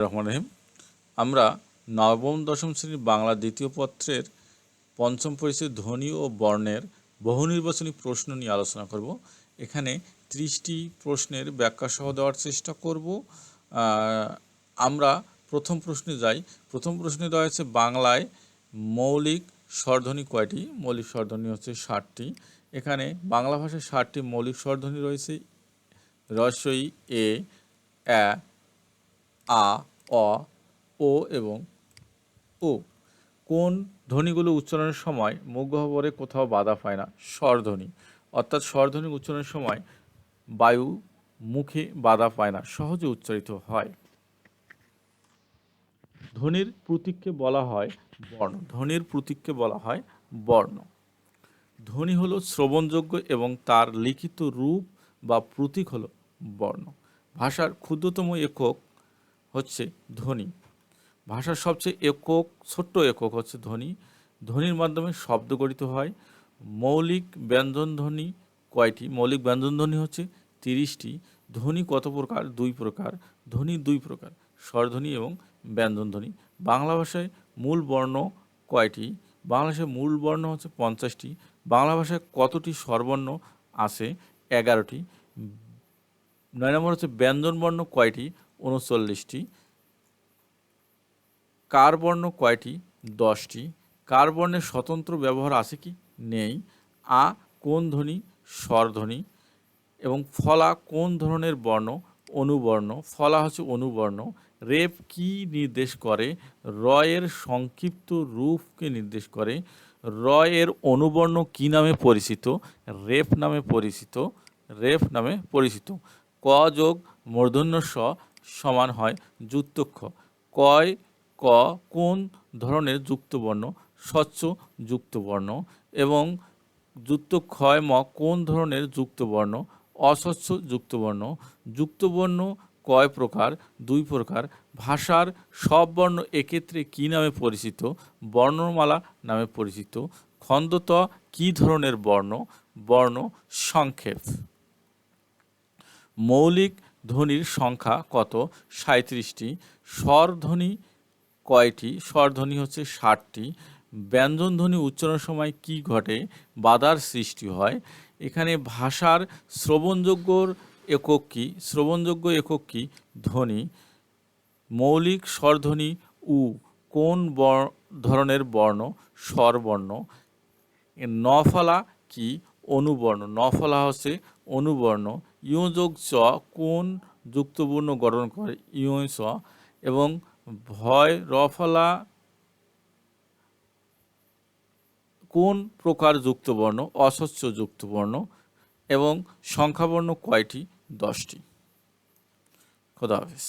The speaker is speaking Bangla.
রহমান রহিম। আমরা নবম দশম শ্রেণীর বাংলা দ্বিতীয় পত্রের পঞ্চম পরিচ্ছেদ ধ্বনি ও বর্ণের বহু নির্বাচনী প্রশ্ন নিয়ে আলোচনা করব। এখানে 30টি প্রশ্নের ব্যাখ্যা সহ দেওয়ার চেষ্টা করব। আমরা প্রথম প্রশ্নে যাই। প্রথম প্রশ্নে দেওয়া হয়েছে বাংলায় মৌলিক স্বরধ্বনি কয়টি? মৌলিক স্বরধ্বনি হচ্ছে 60টি। এখানে বাংলা ভাষায় 60টি মৌলিক স্বরধ্বনি রয়েছে। ই, এ, আ, অ, ও এবং ও। কোন ধ্বনিগুলো উচ্চারণের সময় মুখ গহ্বরে কোথাও বাধা পায় না? স্বরধ্বনি। অর্থাৎ স্বরধ্বনি উচ্চারণের সময় বায়ু মুখে বাধা পায় না, সহজে উচ্চারিত হয়। ধ্বনির প্রতীককে বলা হয় বর্ণ। ধ্বনির প্রতীককে বলা হয় বর্ণ। ধ্বনি হলো শ্রবণযোগ্য এবং তার লিখিত রূপ বা প্রতীক হলো বর্ণ। ভাষার ক্ষুদ্রতম একক হচ্ছে ধ্বনি। ভাষার সবচেয়ে ছোট্ট একক হচ্ছে ধ্বনি। ধ্বনির মাধ্যমে শব্দ গঠিত হয়। মৌলিক ব্যঞ্জনধ্বনি কয়টি? মৌলিক ব্যঞ্জনধ্বনি হচ্ছে 30টি। ধ্বনি কত প্রকার? 2 প্রকার। ধ্বনি 2 প্রকার, স্বরধ্বনি এবং ব্যঞ্জনধ্বনি। বাংলা ভাষায় মূল বর্ণ কয়টি? বাংলা ভাষায় মূল বর্ণ হচ্ছে 50টি। বাংলা ভাষায় কতটি স্বরবর্ণ আছে? 11টি। 9 নম্বর হচ্ছে ব্যঞ্জনবর্ণ কয়টি? 39টি। কার বর্ণ কয়টি? 10টি। কার বর্ণের স্বতন্ত্র ব্যবহার আছে কি? নেই। আ কোন ধ্বনি? স্বরধ্বনি। এবং ফলা কোন ধরনের বর্ণ? অনুবর্ণ। ফলা হচ্ছে অনুবর্ণ। রেফ কি নির্দেশ করে? র এর সংক্ষিপ্ত রূপকে নির্দেশ করে। র এর অনুবর্ণ কি নামে পরিচিত? রেফ নামে পরিচিত। রেফ নামে পরিচিত। ক যোগ মূর্ধন্য স সমান হয় যুক্তক্ষ। কয় ক কোন ধরনের যুক্তবর্ণ? স্বচ্ছ যুক্তবর্ণ। এবং যুক্ত ক্ষয় ম কোন ধরনের যুক্তবর্ণ? অস্বচ্ছ যুক্তবর্ণ। যুক্তবর্ণ কয় প্রকার? 2 প্রকার। ভাষার সব বর্ণ এক্ষেত্রে কী নামে পরিচিত? বর্ণমালা নামে পরিচিত। খণ্ডত কী ধরনের বর্ণ? বর্ণ সংক্ষেপ। মৌলিক ধ্বনির সংখ্যা কত? 37টি। স্বরধ্বনি কয়টি? স্বরধ্বনি হচ্ছে 60টি। ব্যঞ্জনধ্বনি উচ্চারণের সময় কি ঘটে? বাধার সৃষ্টি হয়। এখানে ভাষার শ্রবণযোগ্য একক কি? শ্রবণযোগ্য একক কি? ধ্বনি। মৌলিক স্বরধ্বনি উ কোন ধরনের বর্ণ? স্বরবর্ণ। নফলা কি? অনুবর্ণ। নফলা হচ্ছে অনুবর্ণ। ইয় যোগ চ কোন যুক্তবর্ণ গঠন করে? ইয় চ। এবং ভয় রফলা কোন প্রকার যুক্তবর্ণ? অস্বচ্ছ যুক্তবর্ণ। এবং সংখ্যাবর্ণ কয়টি? 10টি। খোদা হাফেজ।